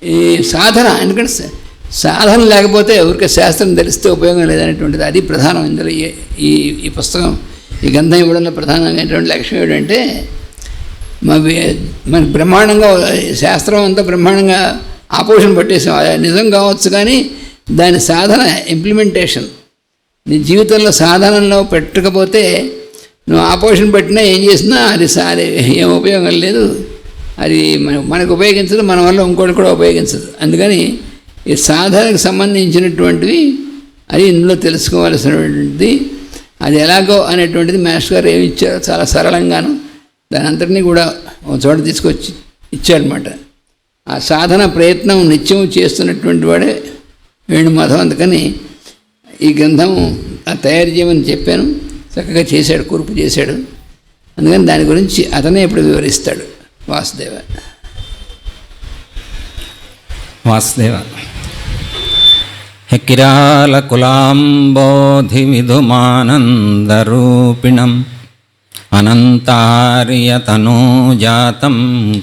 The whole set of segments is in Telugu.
ఈ సాధన, ఎందుకంటే సాధన లేకపోతే ఎవరికి శాస్త్రం తెలిస్తే ఉపయోగం లేదనేటువంటిది అది ప్రధానం. ఇందులో ఈ పుస్తకం, ఈ గ్రంథం ఇవ్వడంలో ప్రధానమైనటువంటి లక్ష్యం ఏమిటంటే, మనకి బ్రహ్మాండంగా శాస్త్రం అంతా బ్రహ్మాండంగా ఆపోషణ పట్టేసాం. నిజం కావచ్చు, కానీ దాని సాధన, ఇంప్లిమెంటేషన్ నీ జీవితంలో సాధనలో పెట్టకపోతే నువ్వు ఆపోషణ పట్టినా ఏం చేసినా అది ఏం ఉపయోగం లేదు. అది మనకు ఉపయోగించదు, మన వల్ల ఇంకోటి కూడా ఉపయోగించదు. అందుకని ఈ సాధనకు సంబంధించినటువంటివి అది ఇందులో తెలుసుకోవాల్సినటువంటిది. అది ఎలాగో అనేటువంటిది మాస్టర్ గారు ఏమి ఇచ్చారో చాలా సరళంగాను దాని అంతటినీ కూడా ఒక చోట తీసుకొచ్చి ఇచ్చాడనమాట. ఆ సాధన ప్రయత్నం నిత్యం చేస్తున్నటువంటి వాడే వేణుమాధవ్. అందుకని ఈ గ్రంథం తయారు చేయమని చెప్పాను, చక్కగా చేశాడు, కూర్పు చేశాడు. అందుకని దాని గురించి అతనే ఇప్పుడు వివరిస్తాడు. వాసుదేవ కిరాలకులాంబోధి విధుమానందరూపిణం అనంతార్యతనూజాతం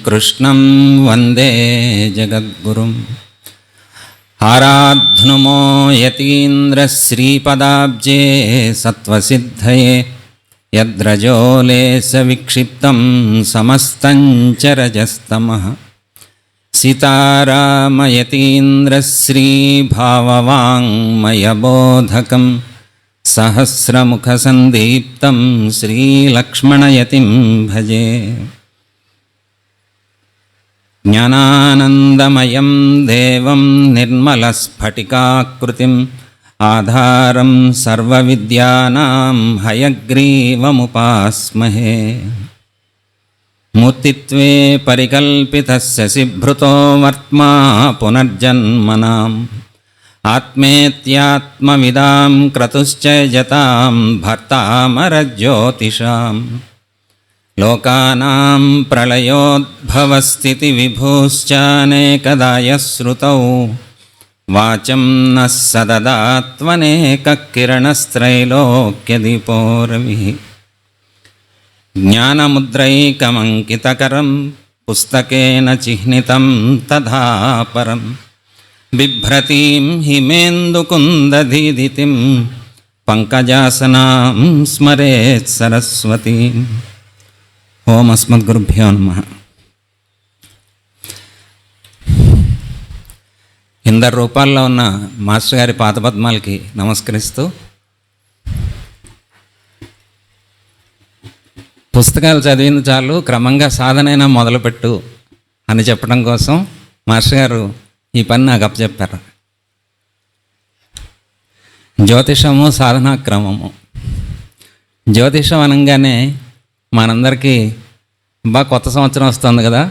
కృష్ణం వందే జగద్గురుం. ఆరాధ్నుమో యతీంద్రశ్రీపదాబ్జే సత్వసిద్ధయే యద్రజోలేశ విక్షిప్తం సమస్తం చ రజస్తమః. సీతారామయతీంద్రశ్రీభావవాङ्మయబోధకం సహస్రముఖసందీప్తం శ్రీలక్ష్మణయతిం భజే. జ్ఞానానందమయం దేవం నిర్మలస్ఫటికాకృతిం ఆధారం సర్వవిద్యానాం హయగ్రీవముపాస్మహే. మూర్తిత్వే పరికల్పితస్య శిభృతో వర్త్మా పునర్జన్మనాం ఆత్మేత్యాత్మవిదాం క్రతుశ్చ జతాం భర్తామరజ్యోతిషాం. లోకానాం ప్రళయోద్భవస్థితి విభూశ్చానేకదాయ శ్రుతౌ వాచం నః సదదాత్మనేకః కిరణస్త్రైలోక్యదీపో రవిః. జ్ఞానముద్రైకమంకితకరం పుస్తకేన చిహ్నితం తథా పరం బిభ్రతీం హిమేందుకుందధీదితిం పంకజాసనాం స్మరేత్ సరస్వతీం. ఓం అస్మద్గురుభ్యో నమః. ఇందరు రూపాల్లో ఉన్న మాస్టర్ గారి పాదపద్మాలకి నమస్కరిస్తూ, పుస్తకాలు చదివిన చాలు, క్రమంగా సాధనైనా మొదలుపెట్టు అని చెప్పడం కోసం మాస్టర్ గారు ఈ పని నాకు అప్పచెప్పారు. జ్యోతిషము సాధనా క్రమము. జ్యోతిషం అనగానే మనందరికీ కొత్త సంవత్సరం వస్తుంది కదా,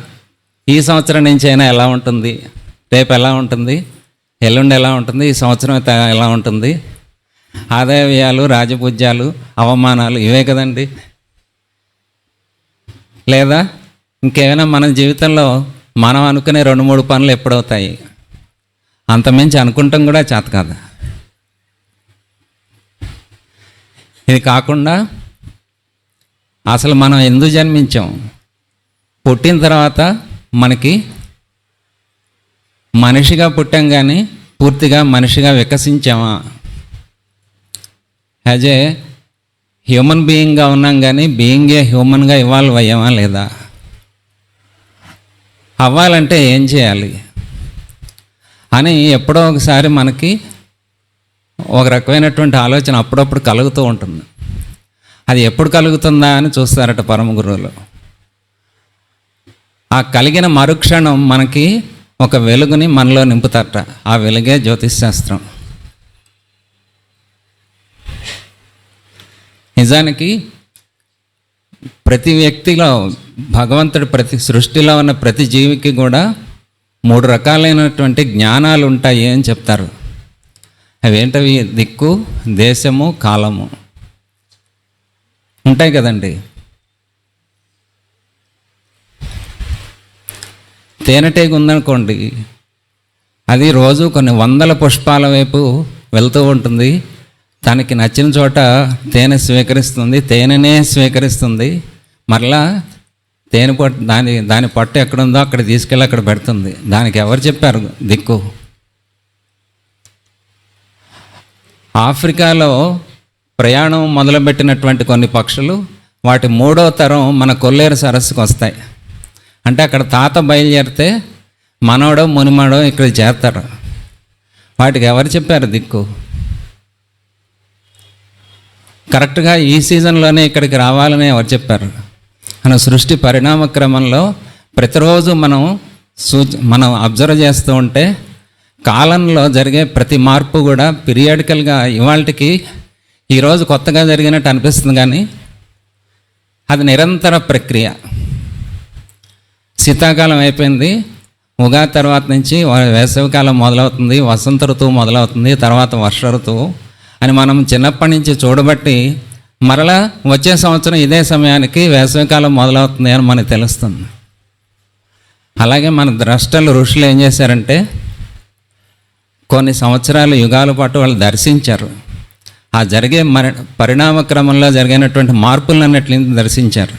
ఈ సంవత్సరం నుంచి అయినా ఎలా ఉంటుంది, రేపు ఎలా ఉంటుంది, ఎల్లుండి ఎలా ఉంటుంది, ఈ సంవత్సరం ఎలా ఉంటుంది, ఆదాయ వ్యయాలు, రాజపూజ్యాలు, అవమానాలు, ఇవే కదండి. లేదా ఇంకేమైనా మన జీవితంలో మనం అనుకునే 2-3 పనులు ఎప్పుడవుతాయి, అంతమించి అనుకుంటాం కూడా చేత కాదు. ఇది కాకుండా అసలు మనం ఎందుకు జన్మించాం, పుట్టిన తర్వాత మనకి మనిషిగా పుట్టాం కానీ పూర్తిగా మనిషిగా వికసించామా, యాజ్ ఏ హ్యూమన్ బీయింగ్గా ఉన్నాం కానీ బీయింగే హ్యూమన్గా ఇవాల్వ్ అయ్యామా లేదా, అవ్వాలంటే ఏం చేయాలి అని ఎప్పుడో ఒకసారి మనకి ఒక రకమైనటువంటి ఆలోచన అప్పుడప్పుడు కలుగుతూ ఉంటుంది. అది ఎప్పుడు కలుగుతుందా అని చూస్తారట పరమ గురువులు. ఆ కలిగిన మరుక్షణం మనకి ఒక వెలుగుని మనలో నింపుతారట. ఆ వెలుగే జ్యోతిష్. నిజానికి ప్రతి వ్యక్తిలో భగవంతుడు ప్రతి సృష్టిలో ఉన్న ప్రతి జీవికి కూడా 3 రకాలైనటువంటి జ్ఞానాలు ఉంటాయి అని చెప్తారు. అవేంటవి? దిక్కు, దేశము, కాలము ఉంటాయి కదండి. తేనెటీగ ఉందనుకోండి, అది రోజు కొన్ని 100 పుష్పాల వైపు వెళ్తూ ఉంటుంది. తనకి నచ్చిన చోట తేనె స్వీకరిస్తుంది, తేనెనే స్వీకరిస్తుంది, మరలా తేనె పట్టు దాని పట్టు ఎక్కడుందో అక్కడ తీసుకెళ్ళి అక్కడ పెడుతుంది. దానికి ఎవరు చెప్పారు దిక్కు? ఆఫ్రికాలో ప్రయాణం మొదలుపెట్టినటువంటి కొన్ని పక్షులు వాటి 3వ తరం మన కొల్లేరు సరస్సుకు వస్తాయి. అంటే అక్కడ తాత బయలుదేరితే మనవడో మునిమాడో ఇక్కడ చేస్తారు. వాటికి ఎవరు చెప్పారు దిక్కు? కరెక్ట్గా ఈ సీజన్లోనే ఇక్కడికి రావాలని ఎవరు చెప్పారు? మన సృష్టి పరిణామ క్రమంలో ప్రతిరోజు మనం అబ్జర్వ్ చేస్తూ ఉంటే కాలంలో జరిగే ప్రతి మార్పు కూడా పీరియాడికల్గా ఇవాళకి ఈరోజు కొత్తగా జరిగినట్టు అనిపిస్తుంది, కానీ అది నిరంతర ప్రక్రియ. శీతాకాలం అయిపోయింది, ఉగాది తర్వాత నుంచి వేసవికాలం మొదలవుతుంది, వసంత ఋతువు మొదలవుతుంది, తర్వాత వర్ష ఋతువు అని మనం చిన్నప్పటి నుంచి చూడబట్టి మరలా వచ్చే సంవత్సరం ఇదే సమయానికి వేసవికాలం మొదలవుతుంది అని మనకు తెలుస్తుంది. అలాగే మన ద్రష్టలు ఋషులు ఏం చేశారంటే కొన్ని సంవత్సరాలు యుగాల పాటు వాళ్ళు దర్శించారు. ఆ జరిగే పరిణామ క్రమంలో జరిగినటువంటి మార్పులన్నిటిని దర్శించారు.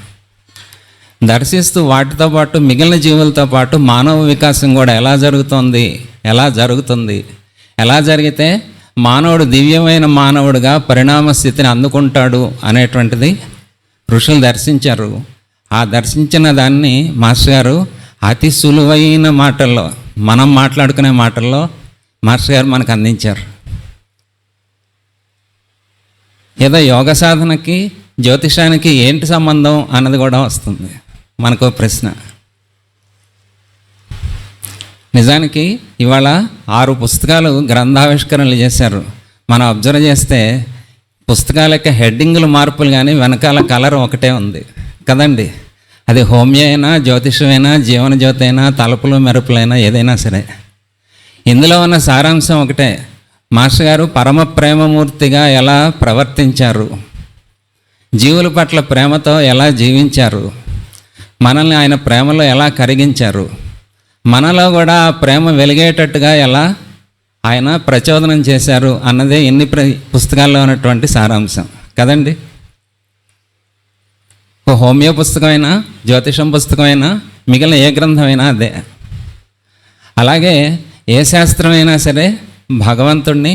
దర్శిస్తూ వాటితో పాటు మిగిలిన జీవులతో పాటు మానవ వికాసం కూడా ఎలా జరుగుతుంది, ఎలా జరిగితే మానవుడు దివ్యమైన మానవుడిగా పరిణామ స్థితిని అందుకుంటాడు అనేటువంటిది ఋషులు దర్శించారు. ఆ దర్శించిన దాన్ని మాస్టర్ గారు అతి సులువైన మాటల్లో, మనం మాట్లాడుకునే మాటల్లో మాస్టర్ గారు మనకు అందించారు. ఏదో యోగ సాధనకి జ్యోతిషానికి ఏంటి సంబంధం అన్నది కూడా వస్తుంది మనకు ప్రశ్న. నిజానికి ఇవాళ 6 పుస్తకాలు గ్రంథావిష్కరణలు చేశారు. మనం అబ్జర్వ్ చేస్తే పుస్తకాల యొక్క హెడ్డింగులు మార్పులు కానీ వెనకాల కలర్ ఒకటే ఉంది కదండి. అది హోమియో అయినా, జ్యోతిషమైనా, జీవన జ్యోతి అయినా, తలుపులు మెరుపులైనా ఏదైనా సరే ఇందులో ఉన్న సారాంశం ఒకటే. మాస్టర్ గారు పరమ ప్రేమమూర్తిగా ఎలా ప్రవర్తించారు, జీవుల పట్ల ప్రేమతో ఎలా జీవించారు, మనల్ని ఆయన ప్రేమలో ఎలా కరిగించారు, మనలో కూడా ఆ ప్రేమ వెలిగేటట్టుగా ఎలా ఆయన ప్రచోదనం చేశారు అన్నదే ఎన్ని పుస్తకాల్లో ఉన్నటువంటి సారాంశం కదండి. ఓ హోమియో పుస్తకమైనా, జ్యోతిషం పుస్తకమైనా, మిగిలిన ఏ గ్రంథమైనా అదే. అలాగే ఏ శాస్త్రమైనా సరే భగవంతుణ్ణి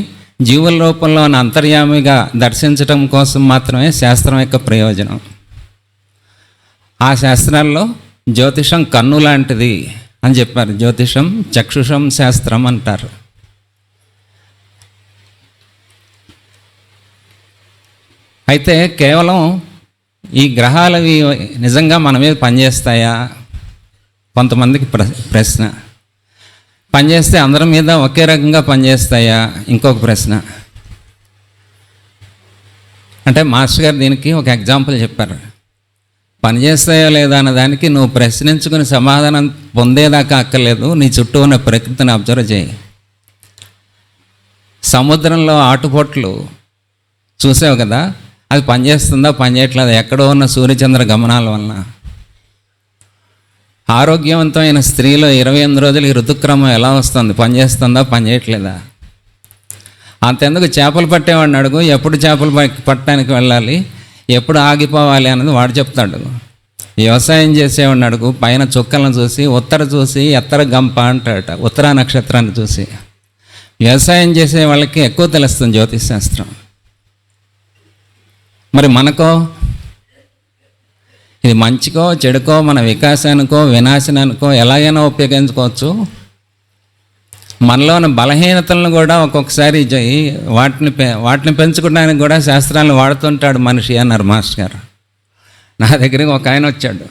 జీవుల రూపంలో ఉన్న అంతర్యామిగా దర్శించటం కోసం మాత్రమే శాస్త్రం యొక్క ప్రయోజనం. ఆ శాస్త్రాల్లో జ్యోతిషం కన్ను లాంటిది అని చెప్పారు. జ్యోతిషం చక్షుషం శాస్త్రం అంటారు. అయితే కేవలం ఈ గ్రహాలవి నిజంగా మన మీద పనిచేస్తాయా? కొంతమందికి ప్రశ్న. పనిచేస్తే అందరి మీద ఒకే రకంగా పనిచేస్తాయా? ఇంకొక ప్రశ్న. అంటే మాస్టర్ గారు దీనికి ఒక ఎగ్జాంపుల్ చెప్పారు. పనిచేస్తాయో లేదా అన్నదానికి నువ్వు ప్రశ్నించుకుని సమాధానం పొందేదాకా అక్కర్లేదు, నీ చుట్టూ ఉన్న ప్రకృతిని అబ్జర్వ్ చేయి. సముద్రంలో ఆటుపోట్లు చూసావు కదా, అది పనిచేస్తుందా పనిచేయట్లేదా? ఎక్కడో ఉన్న సూర్యచంద్ర గమనాల వలన. ఆరోగ్యవంతమైన స్త్రీలో 28 రోజులు ఈ ఋతుక్రమం ఎలా వస్తుంది? పనిచేస్తుందా పనిచేయట్లేదా? అంతెందుకు చేపలు పట్టేవాడిని అడుగు, ఎప్పుడు చేపలు పట్టడానికి వెళ్ళాలి, ఎప్పుడు ఆగిపోవాలి అన్నది వాడు చెప్తాడు. వ్యవసాయం చేసేవాడిని అడుగు, పైన చుక్కలను చూసి ఉత్తర చూసి ఎత్తర గంప అంటాడట, ఉత్తరా నక్షత్రాన్ని చూసి. వ్యవసాయం చేసే వాళ్ళకి ఎక్కువ తెలుస్తుంది జ్యోతిష్ శాస్త్రం. మరి మనకో ఇది మంచికో చెడుకో, మన వికాసానికో వినాశనానికో ఎలాగైనా ఉపయోగించుకోవచ్చు. మనలో ఉన్న బలహీనతలను కూడా ఒక్కొక్కసారి వాటిని పెంచుకోవడానికి కూడా శాస్త్రాలను వాడుతుంటాడు మనిషి అన్నారు మాస్టర్ గారు. నా దగ్గరికి ఒక ఆయన వచ్చాడు.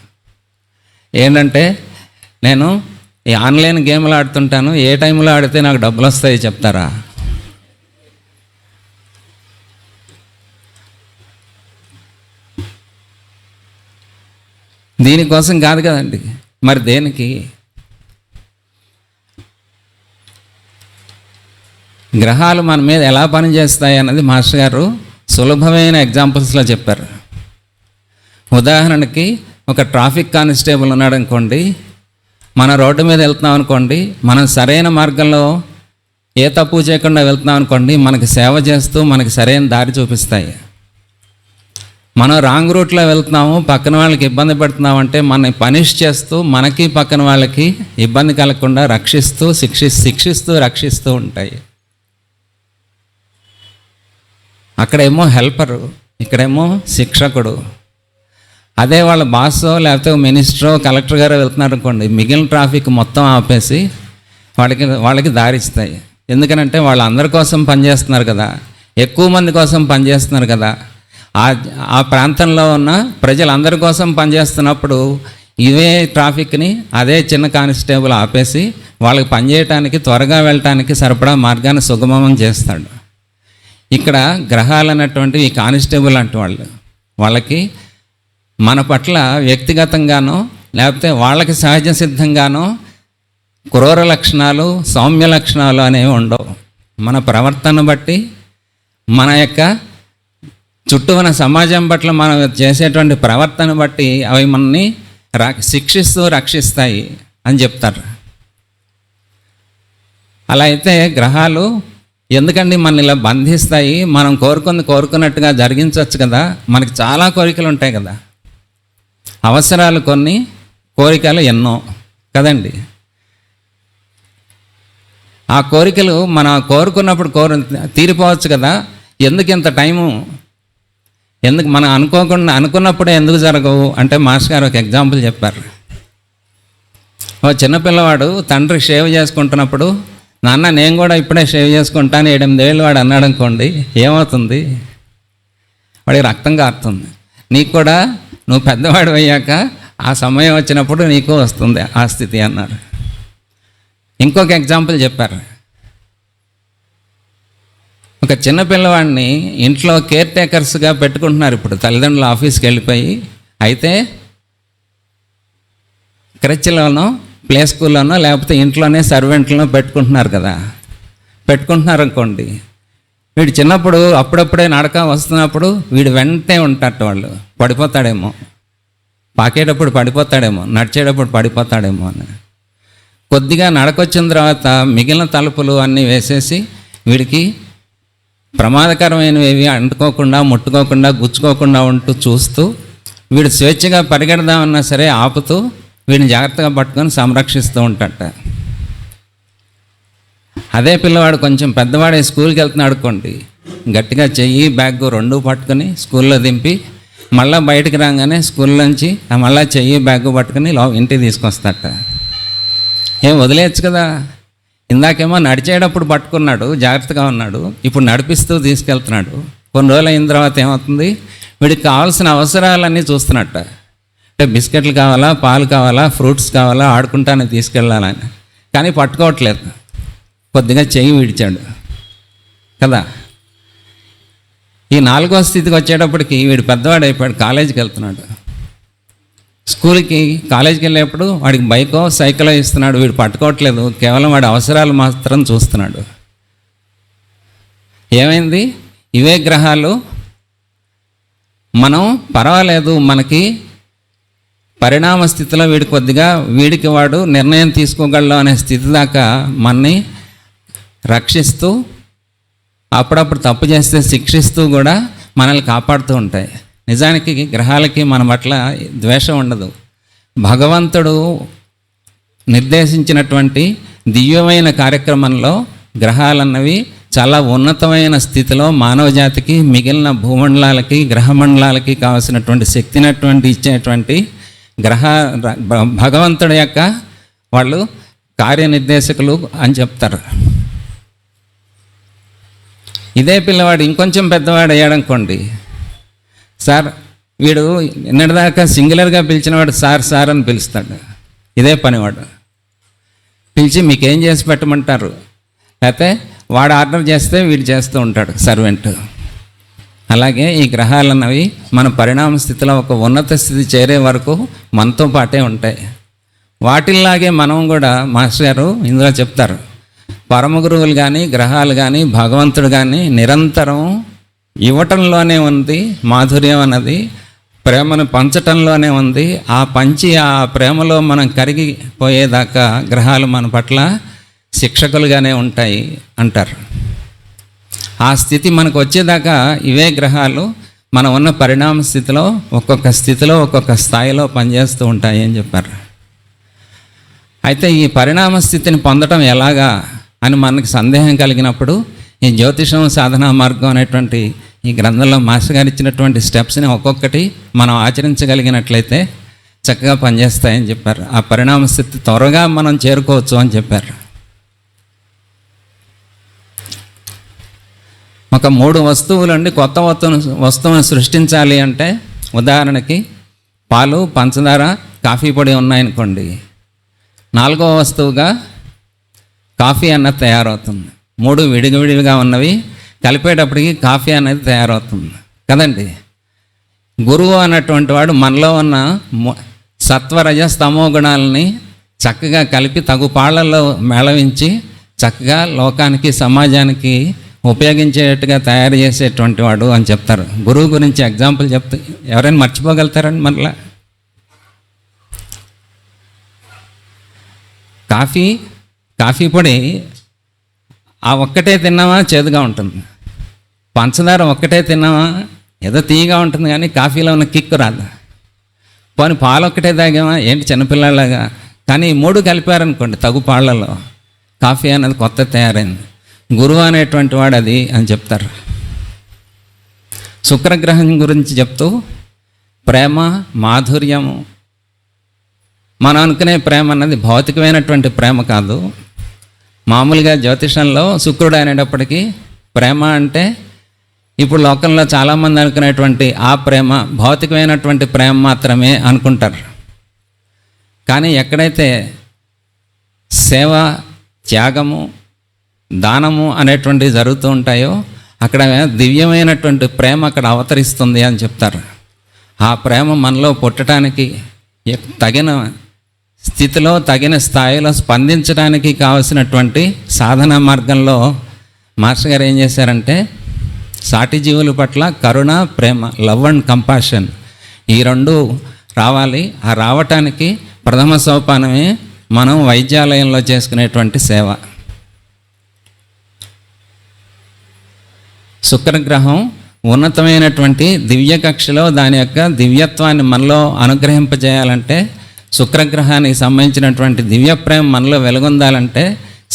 ఏంటంటే, నేను ఈ ఆన్లైన్ గేమ్లు ఆడుతుంటాను, ఏ టైంలో ఆడితే నాకు డబ్బులు వస్తాయి చెప్తారా? దీనికోసం కాదు కదండి, మరి దేనికి? గ్రహాలు మన మీద ఎలా పనిచేస్తాయి అన్నది మాస్టర్ గారు సులభమైన ఎగ్జాంపుల్స్లో చెప్పారు. ఉదాహరణకి ఒక ట్రాఫిక్ కానిస్టేబుల్ ఉన్నాడు అనుకోండి, మన రోడ్డు మీద వెళ్తున్నాం అనుకోండి, మనం సరైన మార్గంలో ఏ తప్పు చేయకుండా వెళ్తున్నాం అనుకోండి, మనకి సేవ చేస్తూ మనకి సరైన దారి చూపిస్తాయి. మనం రాంగ్ రూట్లో వెళ్తున్నాము, పక్కన వాళ్ళకి ఇబ్బంది పెడుతున్నాము అంటే మనని పనిష్ చేస్తూ మనకి పక్కన వాళ్ళకి ఇబ్బంది కలగకుండా శిక్షిస్తూ రక్షిస్తూ ఉంటాయి. అక్కడేమో హెల్పరు, ఇక్కడేమో శిక్షకుడు. అదే వాళ్ళ బాసో లేకపోతే మినిస్టరో కలెక్టర్ గారో వెళ్తున్నారు అనుకోండి, మిగిలిన ట్రాఫిక్ మొత్తం ఆపేసి వాళ్ళకి దారిస్తాయి. ఎందుకనంటే వాళ్ళు అందరి కోసం పనిచేస్తున్నారు కదా, ఎక్కువ మంది కోసం పనిచేస్తున్నారు కదా. ఆ ప్రాంతంలో ఉన్న ప్రజలందరి కోసం పనిచేస్తున్నప్పుడు ఇవే ట్రాఫిక్ని అదే చిన్న కానిస్టేబుల్ ఆపేసి వాళ్ళకి పనిచేయటానికి, త్వరగా వెళ్ళటానికి సరిపడా మార్గాన్ని సుగమం చేస్తాడు. ఇక్కడ గ్రహాలు అన్నటువంటి ఈ కానిస్టేబుల్ అంటే వాళ్ళకి మన పట్ల వ్యక్తిగతంగానో లేకపోతే వాళ్ళకి సహజ సిద్ధంగానో క్రూర లక్షణాలు, సౌమ్య లక్షణాలు అనేవి ఉండవు. మన ప్రవర్తన బట్టి, మన యొక్క చుట్టూ ఉన్న సమాజం పట్ల మనం చేసేటువంటి ప్రవర్తన బట్టి అవి మనల్ని శిక్షిస్తూ రక్షిస్తాయి అని చెప్తారు. అలా అయితే గ్రహాలు ఎందుకండి మనల్ని ఇలా బంధిస్తాయి? మనం కోరుకున్నట్టుగా జరిగించవచ్చు కదా. మనకి చాలా కోరికలు ఉంటాయి కదా, అవసరాలు కొన్ని, కోరికలు ఎన్నో కదండి. ఆ కోరికలు మనం కోరుకున్నప్పుడు తీరిపోవచ్చు కదా. ఎందుకు ఇంత టైము? ఎందుకు మనం అనుకున్నప్పుడే ఎందుకు జరగవు అంటే మాస్టర్ గారు ఒక ఎగ్జాంపుల్ చెప్పారు. ఓ చిన్నపిల్లవాడు తండ్రి షేవ్ చేసుకుంటున్నప్పుడు, నాన్న నేను కూడా ఇప్పుడే షేవ్ చేసుకుంటాను 8 ఏళ్ళు వాడు అన్నాడు అనుకోండి, ఏమవుతుంది? వాడికి రక్తం కారుతుంది. నీకు కూడా నువ్వు పెద్దవాడు అయ్యాక ఆ సమయం వచ్చినప్పుడు నీకు వస్తుంది ఆ స్థితి అన్నాడు. ఇంకొక ఎగ్జాంపుల్ చెప్పారు. ఒక చిన్న పిల్లవాడిని ఇంట్లో కేర్ టేకర్స్గా పెట్టుకుంటున్నారు. ఇప్పుడు తల్లిదండ్రులు ఆఫీస్కి వెళ్ళిపోయి, అయితే క్రచ్లోనో ప్లే స్కూల్లోనో లేకపోతే ఇంట్లోనే సర్వెంట్లను పెట్టుకుంటున్నారు కదా. పెట్టుకుంటున్నారు అనుకోండి, వీడు చిన్నప్పుడు అప్పుడప్పుడే నడక వస్తున్నప్పుడు వీడు వెంటే ఉంటారట. వాళ్ళు పడిపోతాడేమో, పాకేటప్పుడు పడిపోతాడేమో, నడిచేటప్పుడు పడిపోతాడేమో అని కొద్దిగా నడకొచ్చిన తర్వాత మిగిలిన తలుపులు అన్నీ వేసేసి వీడికి ప్రమాదకరమైనవి అంటుకోకుండా, ముట్టుకోకుండా, గుచ్చుకోకుండా ఉంటూ చూస్తూ, వీడు స్వేచ్ఛగా పరిగెడదామన్నా సరే ఆపుతూ వీడిని జాగ్రత్తగా పట్టుకొని సంరక్షిస్తూ ఉంటాడట. అదే పిల్లవాడు కొంచెం పెద్దవాడే స్కూల్కి వెళ్తున్నాడు అనుకోండి, గట్టిగా చెయ్యి బ్యాగ్ 2 పట్టుకొని స్కూల్లో దింపి మళ్ళీ బయటికి రాగానే స్కూల్ నుంచి మళ్ళీ చెయ్యి బ్యాగ్ పట్టుకొని ఇంటికి తీసుకొస్తాడట. ఏం వదిలేయచ్చు కదా. ఇందాకేమో నడిచేటప్పుడు పట్టుకున్నాడు, జాగ్రత్తగా ఉన్నాడు. ఇప్పుడు నడిపిస్తూ తీసుకెళ్తున్నాడు. కొన్ని రోజులు అయిన తర్వాత ఏమవుతుంది? వీడికి కావాల్సిన అవసరాలన్నీ చూస్తున్నట్ట. అంటే బిస్కెట్లు కావాలా, పాలు కావాలా, ఫ్రూట్స్ కావాలా, ఆడుకుంటానే తీసుకెళ్ళాలని. కానీ పట్టుకోవట్లేదు, కొద్దిగా చెయ్యి విడిచాడు కదా. ఈ 4వ స్థితికి వచ్చేటప్పటికి వీడు పెద్దవాడు అయిపోయాడు, కాలేజీకి వెళ్తున్నాడు. కాలేజీకి వెళ్ళేప్పుడు వాడికి బైకో సైకిలో ఇస్తున్నాడు, వీడు పట్టుకోవట్లేదు, కేవలం వాడి అవసరాలు మాత్రం చూస్తున్నాడు. ఏమైంది? ఇవే గ్రహాలు మనం పర్వాలేదు, మనకి పరిణామ స్థితిలో వీడికి వాడు నిర్ణయం తీసుకోగలడు అనే స్థితి దాకా మనని రక్షిస్తూ, అప్పుడప్పుడు తప్పు చేస్తే శిక్షిస్తూ కూడా మనల్ని కాపాడుతూ ఉంటాయి. నిజానికి గ్రహాలకి మన పట్ల ద్వేషం ఉండదు. భగవంతుడు నిర్దేశించినటువంటి దివ్యమైన కార్యక్రమంలో గ్రహాలన్నవి చాలా ఉన్నతమైన స్థితిలో మానవ జాతికి, మిగిలిన భూమండలాలకి, గ్రహమండలాలకి కావాల్సినటువంటి శక్తినటువంటి ఇచ్చేటువంటి భగవంతుడి యొక్క వాళ్ళు కార్యనిర్దేశకులు అని చెప్తారు. ఇదే పిల్లవాడు ఇంకొంచెం పెద్దవాడు అయ్యాడనుకోండి, సార్ వీడు నిన్నటిదాకా సింగులర్గా పిలిచినవాడు సార్ సార్ అని పిలుస్తాడు. ఇదే పనివాడు పిలిచి మీకేం చేసి పెట్టమంటారు, లేకపోతే వాడు ఆర్డర్ చేస్తే వీడు చేస్తూ ఉంటాడు సర్వెంట్. అలాగే ఈ గ్రహాలు అన్నవి మన పరిణామ స్థితిలో ఒక ఉన్నత స్థితి చేరే వరకు మనతో పాటే ఉంటాయి. వాటిల్లాగే మనం కూడా మాస్టర్ గారు ఇందులో చెప్తారు, పరమ గురువులు కానీ, గ్రహాలు కానీ, భగవంతుడు కానీ నిరంతరం ఇవ్వటంలోనే ఉంది మాధుర్యం అన్నది, ప్రేమను పంచటంలోనే ఉంది. ఆ ప్రేమలో మనం కరిగిపోయేదాకా గ్రహాలు మన పట్ల శిక్షకులుగానే ఉంటాయి అంటారు. ఆ స్థితి మనకు వచ్చేదాకా ఇవే గ్రహాలు మనం ఉన్న పరిణామ స్థితిలో ఒక్కొక్క స్థితిలో ఒక్కొక్క స్థాయిలో పనిచేస్తూ ఉంటాయి అని చెప్పారు. అయితే ఈ పరిణామ స్థితిని పొందడం ఎలాగా అని మనకి సందేహం కలిగినప్పుడు ఈ జ్యోతిషం సాధనా మార్గం అనేటువంటి ఈ గ్రంథంలో మాస్టర్ గారు ఇచ్చినటువంటి స్టెప్స్ని ఒక్కొక్కటి మనం ఆచరించగలిగినట్లయితే చక్కగా పనిచేస్తాయని చెప్పారు. ఆ పరిణామ స్థితి త్వరగా మనం చేరుకోవచ్చు అని చెప్పారు. ఒక 3 వస్తువులండి కొత్త వస్తువును సృష్టించాలి అంటే, ఉదాహరణకి పాలు, పంచదార, కాఫీ పొడి ఉన్నాయనుకోండి, 4వ వస్తువుగా కాఫీ అన్నది తయారవుతుంది. 3 విడివిడిగా ఉన్నవి కలిపేటప్పటికి కాఫీ అనేది తయారవుతుంది కదండి. గురువు అన్నటువంటి వాడు మనలో ఉన్న సత్వరజ స్తమో గుణాలని చక్కగా కలిపి తగు పాళ్ళల్లో మేళవించి చక్కగా లోకానికి సమాజానికి ఉపయోగించేట్టుగా తయారు చేసేటువంటి వాడు అని చెప్తారు. గురువు గురించి ఎగ్జాంపుల్ చెప్తే ఎవరైనా మర్చిపోగలుగుతారండి? మరలా కాఫీ పొడి ఆ ఒక్కటే తిన్నామా చేదుగా ఉంటుంది, పంచదార ఒక్కటే తిన్నామా ఏదో తీయగా ఉంటుంది, కానీ కాఫీలో ఉన్న కిక్కు రాదు. పోనీ పాలు ఒక్కటే తాగామా ఏంటి చిన్నపిల్లలాగా, కానీ 3 కలిపారనుకోండి తగు పాళ్ళలో కాఫీ అనేది కొత్త తయారైంది. గురువు అనేటువంటి వాడు అది అని చెప్తారు. శుక్రగ్రహం గురించి చెప్తూ ప్రేమ, మాధుర్యము, మనం అనుకునే ప్రేమ అన్నది భౌతికమైనటువంటి ప్రేమ కాదు. మామూలుగా జ్యోతిషంలో శుక్రుడు అనేటప్పటికీ ప్రేమ అంటే ఇప్పుడు లోకంలో చాలామంది అనుకునేటువంటి ఆ ప్రేమ భౌతికమైనటువంటి ప్రేమ మాత్రమే అనుకుంటారు. కానీ ఎక్కడైతే సేవ, త్యాగము, దానము అనేటువంటివి జరుగుతూ ఉంటాయో అక్కడ దివ్యమైనటువంటి ప్రేమ అక్కడ అవతరిస్తుంది అని చెప్తారు. ఆ ప్రేమ మనలో పుట్టడానికి తగిన స్థితిలో తగిన స్థాయిలో స్పందించడానికి కావలసినటువంటి సాధన మార్గంలో మాస్టర్ గారు ఏం చేశారంటే సాటి జీవుల పట్ల కరుణ, ప్రేమ, లవ్ అండ్ కంపాషన్ ఈ 2 రావాలి. ఆ రావటానికి ప్రథమ సోపానమే మనం వైద్యాలయంలో చేసుకునేటువంటి సేవ. శుక్రగ్రహం ఉన్నతమైనటువంటి దివ్య కక్షలో దాని యొక్క దివ్యత్వాన్ని మనలో అనుగ్రహింపజేయాలంటే, శుక్రగ్రహానికి సంబంధించినటువంటి దివ్య ప్రేమ మనలో వెలుగొందాలంటే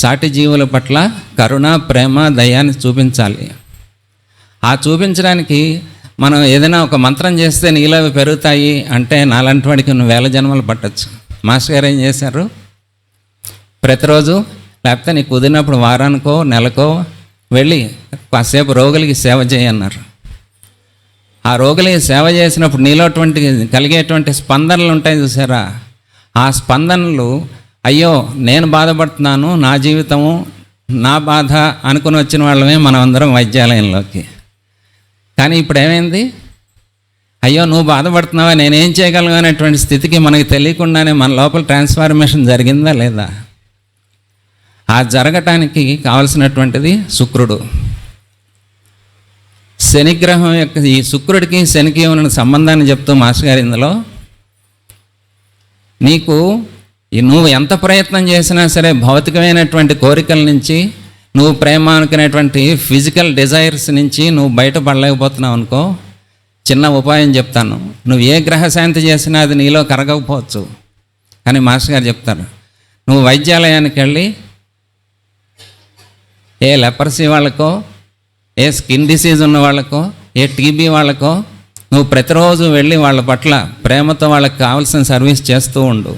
సాటి జీవుల పట్ల కరుణ, ప్రేమ, దయాన్ని చూపించాలి. ఆ చూపించడానికి మనం ఏదైనా ఒక మంత్రం చేస్తే నీలో అవి పెరుగుతాయి అంటే నాలాంటి వాడికి 1000 జన్మలు పట్టచ్చు. మాస్టర్ గారు ఏం చేశారు, ప్రతిరోజు లేకపోతే నీకు కుదిరినప్పుడు వారానికో నెలకో వెళ్ళి కాసేపు రోగులకి సేవ చేయన్నారు. ఆ రోగులకి సేవ చేసినప్పుడు నీలో కలిగేటువంటి స్పందనలు ఉంటాయి చూసారా, ఆ స్పందనలు అయ్యో నేను బాధపడుతున్నాను, నా జీవితము నా బాధ అనుకుని వచ్చిన వాళ్ళమే మనం అందరం వైద్యాలయంలోకి. కానీ ఇప్పుడు ఏమైంది, అయ్యో నువ్వు బాధపడుతున్నావా, నేనేం చేయగలను అనేటువంటి స్థితికి మనకి తెలియకుండానే మన లోపల ట్రాన్స్ఫార్మేషన్ జరిగిందా లేదా? ఆ జరగటానికి కావలసినటువంటిది శుక్రుడు. శనిగ్రహం యొక్క ఈ శుక్రుడికి శనికి ఉన్న సంబంధాన్ని చెప్తూ మాస్టర్ గారు ఇందులో నువ్వు ఎంత ప్రయత్నం చేసినా సరే భౌతికమైనటువంటి కోరికల నుంచి, నువ్వు ప్రేమ అనుకునేటువంటి ఫిజికల్ డిజైర్స్ నుంచి నువ్వు బయటపడలేకపోతున్నావు అనుకో, చిన్న ఉపాయం చెప్తాను. నువ్వు ఏ గ్రహశాంతి చేసినా అది నీలో కరగకపోవచ్చు. కానీ మాస్టర్ గారు చెప్తారు, నువ్వు వైద్యాలయానికి వెళ్ళి ఏ లెపర్సీ వాళ్ళకో, ఏ స్కిన్ డిసీజ్ ఉన్న వాళ్ళకో, ఏ టీబీ వాళ్ళకో నువ్వు ప్రతిరోజు వెళ్ళి వాళ్ళ పట్ల ప్రేమతో వాళ్ళకి కావాల్సిన సర్వీస్ చేస్తూ ఉండు.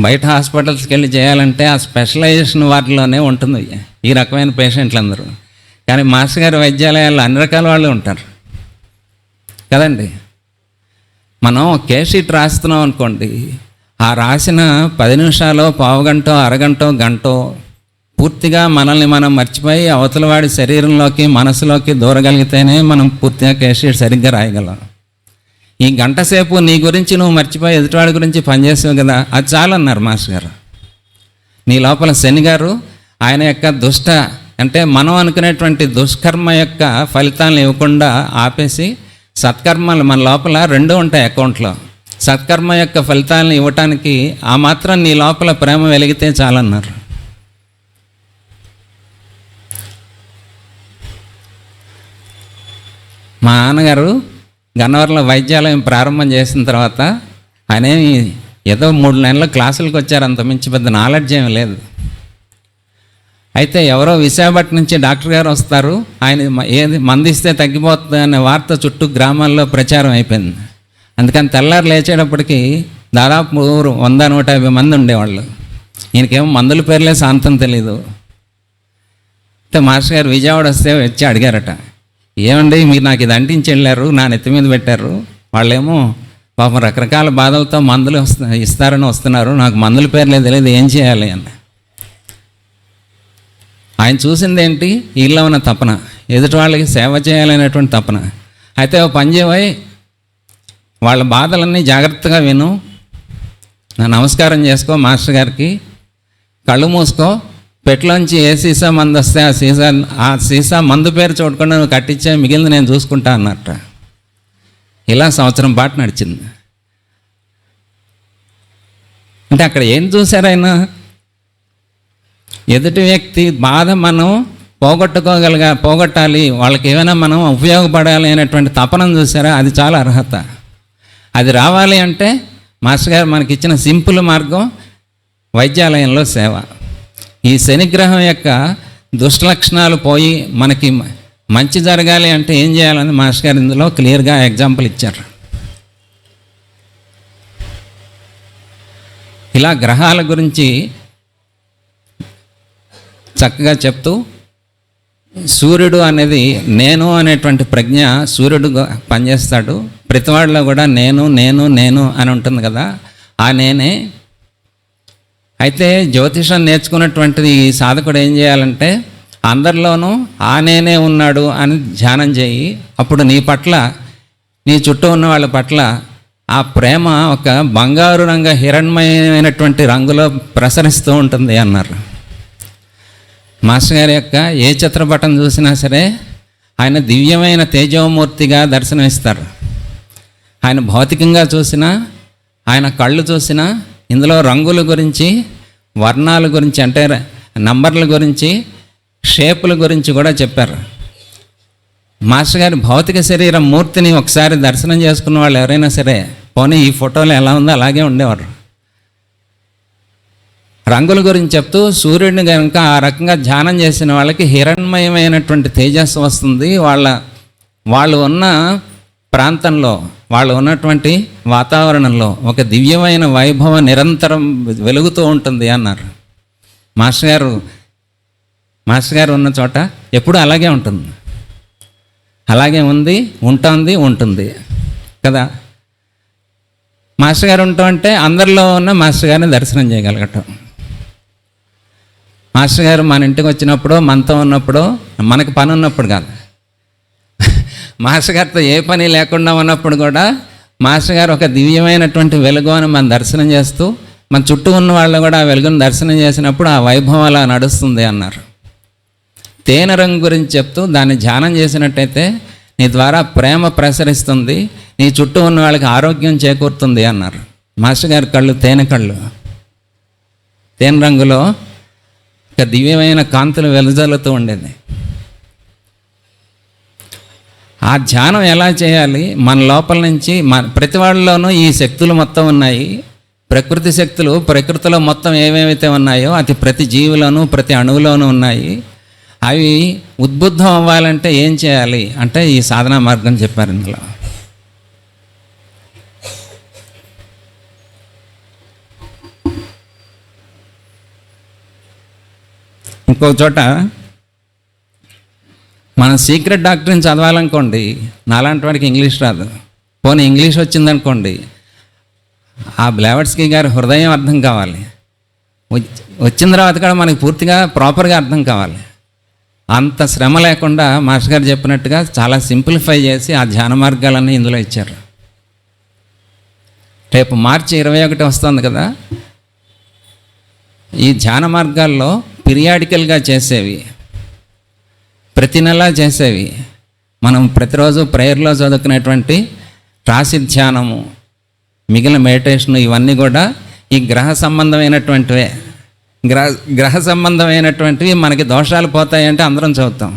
బయట హాస్పిటల్స్కి వెళ్ళి చేయాలంటే ఆ స్పెషలైజేషన్ వాటిలోనే ఉంటుంది ఈ రకమైన పేషెంట్లందరూ. కానీ మాస్టర్ గారి వైద్యాలయాల్లో అన్ని రకాల వాళ్ళు ఉంటారు కదండి. మనం కేషీట్ రాస్తున్నాం అనుకోండి, ఆ రాసిన 10 నిమిషాలు, పావుగంట, అరగంట, గంట పూర్తిగా మనల్ని మనం మర్చిపోయి అవతల వాడి శరీరంలోకి, మనసులోకి దూరగలిగితేనే మనం పూర్తిగా కేషీట్ సరిగ్గా రాయగలం. ఈ గంట సేపు నీ గురించి నువ్వు మర్చిపోయి ఎదుటివాడి గురించి పనిచేసావు కదా, అది చాలన్నారు మాస్టర్ గారు. నీ లోపల శని గారు ఆయన యొక్క అంటే మనం అనుకునేటువంటి దుష్కర్మ యొక్క ఫలితాలను ఇవ్వకుండా ఆపేసి సత్కర్మలు మన లోపల 2 ఉంటాయి అకౌంట్లో. సత్కర్మ యొక్క ఫలితాలను ఇవ్వటానికి ఆ మాత్రం నీ లోపల ప్రేమ వెలిగితే చాలన్నారు. మా నాన్నగారు గన్నవరంలో వైద్యాలయం ప్రారంభం చేసిన తర్వాత ఆయన ఏదో 3 నెలల క్లాసులకు వచ్చారు, అంత మించి పెద్ద నాలెడ్జ్ ఏమీ లేదు. అయితే ఎవరో విశాఖపట్నం నుంచి డాక్టర్ గారు వస్తారు, ఆయన ఏది మందిస్తే తగ్గిపోతుంది అనే వార్త చుట్టూ గ్రామాల్లో ప్రచారం అయిపోయింది. అందుకని తెల్లారు లేచేటప్పటికి దాదాపు 100-150 మంది ఉండేవాళ్ళు. ఈయనకేమో మందుల పేర్లే శాంతం తెలీదు. అయితే మాస్టర్ గారు విజయవాడ వస్తే వచ్చి అడిగారట, ఏమండి మీరు నాకు ఇది అంటించి వెళ్ళారు, నా నెత్తి మీద పెట్టారు, వాళ్ళేమో పాపం రకరకాల బాధలతో మందులు ఇస్తారని వస్తున్నారు, నాకు మందుల పేర్లే తెలియదు, ఏం చేయాలి అని. ఆయన చూసింది ఏంటి? వీళ్ళలో ఉన్న తపన, ఎదుటి వాళ్ళకి సేవ చేయాలనేటువంటి తపన. అయితే ఓ పని చేయబోయి వాళ్ళ బాధలన్నీ జాగ్రత్తగా విను, నా నమస్కారం చేసుకో, మాస్టర్ గారికి కళ్ళు మూసుకో, పెట్లోంచి ఏ సీసా మందు వస్తే ఆ సీసా మందు పేరు చూడకుండా నువ్వు కట్టించే, మిగిలింది నేను చూసుకుంటా అన్నట్ట. ఇలా సంవత్సరం పాటు నడిచింది. అంటే అక్కడ ఏం చూశారైనా, ఎదుటి వ్యక్తి బాధ మనం పోగొట్టాలి, వాళ్ళకి ఏమైనా మనం ఉపయోగపడాలి అనేటువంటి తపనం చూసారా, అది చాలా అర్హత. అది రావాలి అంటే మాస్టర్ గారు మనకి ఇచ్చిన సింపుల్ మార్గం వైద్యాలయంలో సేవ. ఈ శనిగ్రహం యొక్క దుష్టలక్షణాలు పోయి మనకి మంచి జరగాలి అంటే ఏం చేయాలని మాస్టర్ గారు ఇందులో క్లియర్గా ఎగ్జాంపుల్ ఇచ్చారు. ఇలా గ్రహాల గురించి చక్కగా చెప్తూ, సూర్యుడు అనేది నేను అనేటువంటి ప్రజ్ఞ సూర్యుడు పనిచేస్తాడు. ప్రతివాడిలో కూడా నేను నేను నేను అని ఉంటుంది కదా, ఆ నేనే. అయితే జ్యోతిషం నేర్చుకున్నటువంటిది ఈ సాధకుడు ఏం చేయాలంటే, అందరిలోనూ ఆ నేనే ఉన్నాడు అని ధ్యానం చేయి. అప్పుడు నీ పట్ల, నీ చుట్టూ ఉన్న వాళ్ళ పట్ల ఆ ప్రేమ ఒక బంగారు రంగు హిరణ్మయమైనటువంటి రంగులో ప్రసరిస్తూ ఉంటుంది అన్నారు. మాస్టర్ గారి యొక్క ఏ చిత్రపటం చూసినా సరే ఆయన దివ్యమైన తేజోమూర్తిగా దర్శనమిస్తారు. ఆయన భౌతికంగా చూసినా, ఆయన కళ్ళు చూసినా ఇందులో రంగుల గురించి, వర్ణాల గురించి, అంటే నంబర్ల గురించి, షేపుల గురించి కూడా చెప్పారు. మాస్టర్ గారి భౌతిక శరీరం మూర్తిని ఒకసారి దర్శనం చేసుకున్న వాళ్ళు ఎవరైనా సరే, పోనీ ఈ ఫోటోలో ఎలా ఉందో అలాగే ఉండేవారు. రంగుల గురించి చెప్తూ సూర్యుడిని కనుక ఆ రకంగా ధ్యానం చేసిన వాళ్ళకి హిరణ్మయమైనటువంటి తేజస్సు వస్తుంది. వాళ్ళు ఉన్న ప్రాంతంలో, వాళ్ళు ఉన్నటువంటి వాతావరణంలో ఒక దివ్యమైన వైభవం నిరంతరం వెలుగుతూ ఉంటుంది అన్నారు. మాస్టర్ గారు ఉన్న చోట ఎప్పుడు అలాగే ఉంటుంది, అలాగే ఉంటుంది కదా. మాస్టర్ గారు ఉంటాం అంటే అందరిలో ఉన్న మాస్టర్ గారిని దర్శనం చేయగలగటం. మాస్టర్ గారు మన ఇంటికి వచ్చినప్పుడు, మనతో ఉన్నప్పుడు, మనకు పని ఉన్నప్పుడు కాదు, మాస్టర్ గారితో ఏ పని లేకుండా ఉన్నప్పుడు కూడా మాస్టర్ గారు ఒక దివ్యమైనటువంటి వెలుగు అని మనం దర్శనం చేస్తూ, మన చుట్టూ ఉన్న వాళ్ళు కూడా ఆ వెలుగును దర్శనం చేసినప్పుడు ఆ వైభవం అలా నడుస్తుంది అన్నారు. తేనె రంగు గురించి చెప్తూ దాన్ని ధ్యానం చేసినట్టయితే నీ ద్వారా ప్రేమ ప్రసరిస్తుంది, నీ చుట్టూ ఉన్న వాళ్ళకి ఆరోగ్యం చేకూరుతుంది అన్నారు. మాస్టర్ గారి కళ్ళు తేనె రంగులో ఒక దివ్యమైన కాంతులు వెలుజల్లుతూ ఉండేది. ఆ ధ్యానం ఎలా చేయాలి? మన లోపల నుంచి ప్రతి వాళ్ళలోనూ ఈ శక్తులు మొత్తం ఉన్నాయి. ప్రకృతి శక్తులు ప్రకృతిలో మొత్తం ఏమేమైతే ఉన్నాయో అది ప్రతి జీవిలోనూ, ప్రతి అణువులోనూ ఉన్నాయి. అవి ఉద్బుద్ధం అవ్వాలంటే ఏం చేయాలి అంటే ఈ సాధనా మార్గం చెప్పారు ఇందులో. ఇంకో చోట మనం సీక్రెట్ డాక్టర్ని చదవాలనుకోండి, నాలాంటి వాడికి ఇంగ్లీష్ రాదు, పోనీ ఇంగ్లీష్ వచ్చిందనుకోండి, ఆ బ్లావెట్స్కీ గారి హృదయం అర్థం కావాలి. వచ్చిన తర్వాత కూడా మనకి పూర్తిగా ప్రాపర్గా అర్థం కావాలి. అంత శ్రమ లేకుండా మాస్టర్ గారు చెప్పినట్టుగా చాలా సింప్లిఫై చేసి ఆ ధ్యాన మార్గాలన్నీ ఇందులో ఇచ్చారు. రేపు మార్చి 21 వస్తుంది కదా, ఈ ధ్యాన మార్గాల్లో పీరియాడికల్గా చేసేవి, ప్రతి నెలా చేసేవి, మనం ప్రతిరోజు ప్రేయర్లో చదువుకునేటువంటి రాశి ధ్యానము, మిగిలిన మెడిటేషన్, ఇవన్నీ కూడా ఈ గ్రహ సంబంధమైనటువంటివే. గ్రహ సంబంధమైనటువంటివి మనకి దోషాలు పోతాయంటే అందరం చదువుతాం,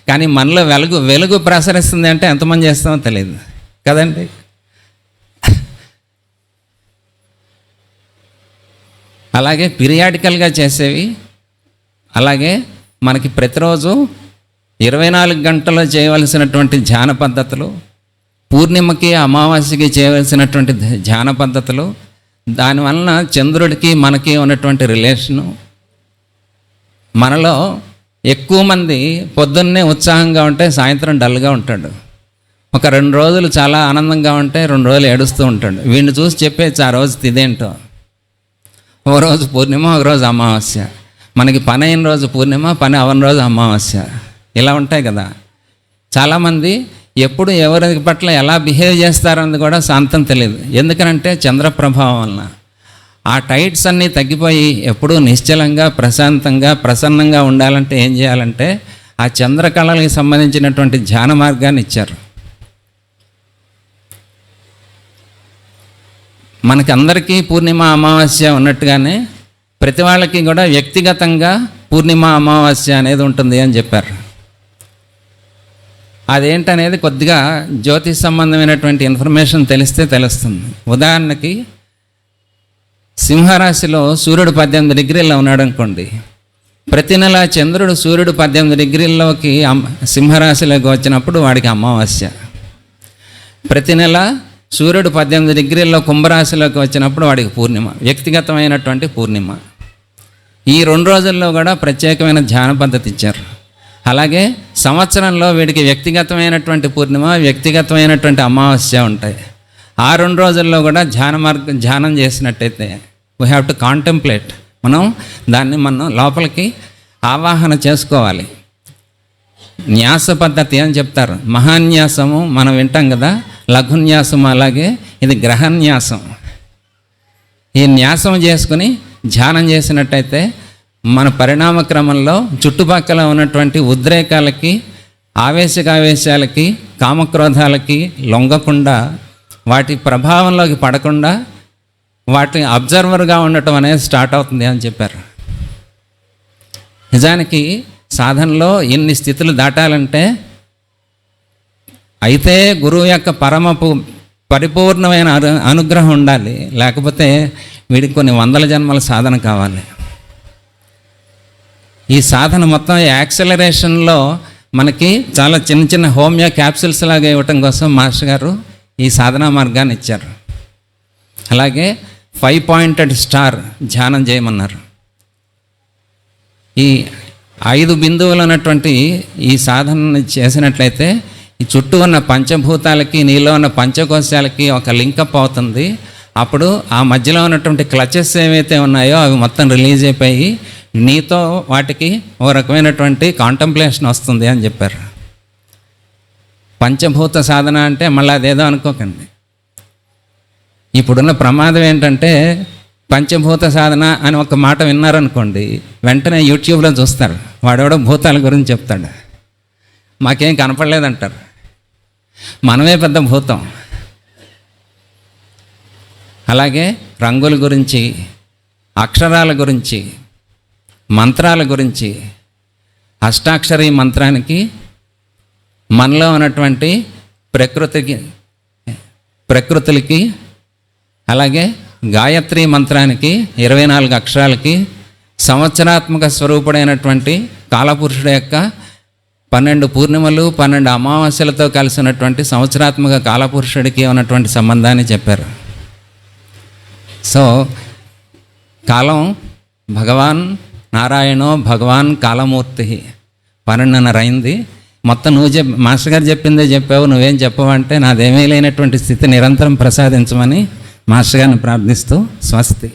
కానీ మనలో వెలుగు ప్రసరిస్తుంది అంటే ఎంతమంది చేస్తామో తెలియదు కదండి. అలాగే పీరియాడికల్గా చేసేవి, అలాగే మనకి ప్రతిరోజు 24 గంటలు చేయవలసినటువంటి ధ్యాన పద్ధతులు, పూర్ణిమకి అమావాస్యకి చేయవలసినటువంటి ధ్యాన పద్ధతులు, దానివలన చంద్రుడికి మనకి ఉన్నటువంటి రిలేషను. మనలో ఎక్కువ మంది పొద్దున్నే ఉత్సాహంగా ఉంటే సాయంత్రం డల్గా ఉంటాడు. ఒక 2 రోజులు చాలా ఆనందంగా ఉంటే 2 రోజులు ఏడుస్తూ ఉంటాడు. వీడిని చూసి చెప్పేసి ఆ రోజు ఇదేంటో, ఓ రోజు పూర్ణిమ, ఒక రోజు అమావాస్య. మనకి పని అయిన రోజు పూర్ణిమ, పని అవని రోజు అమావాస్య. ఇలా ఉంటాయి కదా. చాలామంది ఎప్పుడు ఎవరి పట్ల ఎలా బిహేవ్ చేస్తారన్నది కూడా శాంతం తెలియదు. ఎందుకనంటే చంద్ర ప్రభావం వలన ఆ టైట్స్ అన్నీ తగ్గిపోయి ఎప్పుడూ నిశ్చలంగా, ప్రశాంతంగా, ప్రసన్నంగా ఉండాలంటే ఏం చేయాలంటే ఆ చంద్రకళలకు సంబంధించినటువంటి ధ్యాన మార్గాన్ని ఇచ్చారు. మనకి అందరికీ పూర్ణిమ అమావాస్య ఉన్నట్టుగానే ప్రతి వాళ్ళకి కూడా వ్యక్తిగతంగా పూర్ణిమ అమావాస్య అనేది ఉంటుంది అని చెప్పారు. అదేంటనేది కొద్దిగా జ్యోతిష్ సంబంధమైనటువంటి ఇన్ఫర్మేషన్ తెలిస్తే తెలుస్తుంది. ఉదాహరణకి సింహరాశిలో సూర్యుడు 18 డిగ్రీల్లో ఉన్నాడు అనుకోండి. ప్రతి నెల చంద్రుడు సూర్యుడు 18 డిగ్రీల్లోకి సింహరాశిలోకి వచ్చినప్పుడు వాడికి అమావాస్య. ప్రతి నెల సూర్యుడు 18 డిగ్రీల్లో కుంభరాశిలోకి వచ్చినప్పుడు వాడికి పూర్ణిమ, వ్యక్తిగతమైనటువంటి పూర్ణిమ. ఈ 2 రోజుల్లో కూడా ప్రత్యేకమైన ధ్యాన పద్ధతి ఇచ్చారు. అలాగే సంవత్సరంలో వీడికి వ్యక్తిగతమైనటువంటి పూర్ణిమ, వ్యక్తిగతమైనటువంటి అమావాస్య ఉంటాయి. ఆ 2 రోజుల్లో కూడా ధ్యానం చేసినట్టయితే వీ హ్యావ్ టు కాంటెంప్లేట్, మనం లోపలికి ఆవాహన చేసుకోవాలి. న్యాస పద్ధతి అని చెప్తారు. మహాన్యాసము మనం వింటాం కదా, లఘున్యాసము, అలాగే ఇది గ్రహన్యాసం. ఈ న్యాసం చేసుకుని ధ్యానం చేసినట్టయితే మన పరిణామ క్రమంలో చుట్టుపక్కల ఉన్నటువంటి ఉద్రేకాలకి, ఆవేశాలకి, కామక్రోధాలకి లొంగకుండా, వాటి ప్రభావంలోకి పడకుండా వాటి అబ్జర్వర్గా ఉండటం అనేది స్టార్ట్ అవుతుంది అని చెప్పారు. నిజానికి సాధనలో ఇన్ని స్థితులు దాటాలంటే అయితే గురువు యొక్క పరిపూర్ణమైన అనుగ్రహం ఉండాలి. లేకపోతే వీడికి కొన్ని 100 జన్మల సాధన కావాలి. ఈ సాధన మొత్తం యాక్సలరేషన్లో మనకి చాలా చిన్న చిన్న హోమియో క్యాప్సిల్స్ లాగా ఇవ్వటం కోసం మాస్టర్ గారు ఈ సాధనా మార్గాన్ని ఇచ్చారు. అలాగే 5 పాయింటెడ్ స్టార్ ధ్యానం చేయమన్నారు. ఈ 5 బిందువులు ఉన్నటువంటి ఈ సాధన చేసినట్లయితే ఈ చుట్టూ ఉన్న పంచభూతాలకి, నీలో ఉన్న పంచకోశాలకి ఒక లింకప్ అవుతుంది. అప్పుడు ఆ మధ్యలో ఉన్నటువంటి క్లచెస్ ఏవైతే ఉన్నాయో అవి మొత్తం రిలీజ్ అయిపోయి నీతో వాటికి ఓ రకమైనటువంటి కాంటంప్లేషన్ వస్తుంది అని చెప్పారు. పంచభూత సాధన అంటే మళ్ళీ అదేదో అనుకోకండి. ఇప్పుడున్న ప్రమాదం ఏంటంటే పంచభూత సాధన అని ఒక మాట విన్నారనుకోండి, వెంటనే యూట్యూబ్లో చూస్తారు, వాడెవడో భూతాల గురించి చెప్తాడు, మాకేం కనపడలేదంటారు. మనమే పెద్ద భూతం. అలాగే రంగుల గురించి, అక్షరాల గురించి, మంత్రాల గురించి, అష్టాక్షరీ మంత్రానికి, మనలో ఉన్నటువంటి ప్రకృతులకి, అలాగే గాయత్రి మంత్రానికి 24 అక్షరాలకి, సంవత్సరాత్మక స్వరూపుడైనటువంటి కాలపురుషుడు యొక్క 12 పూర్ణిమలు 12 అమావాస్యలతో కలిసి ఉన్నటువంటి సంవత్సరాత్మక కాలపురుషుడికి ఉన్నటువంటి సంబంధాన్ని చెప్పారు. సో కాలం భగవాన్ నారాయణో భగవాన్ కాలమూర్తి 12:30 అయింది. మొత్తం నువ్వు మాస్టర్ గారు చెప్పిందే చెప్పావు, నువ్వేం చెప్పవంటే నాదేమీ లేనటువంటి స్థితి నిరంతరం ప్రసాదించమని మాస్టర్ గారిని ప్రార్థిస్తూ స్వస్తి.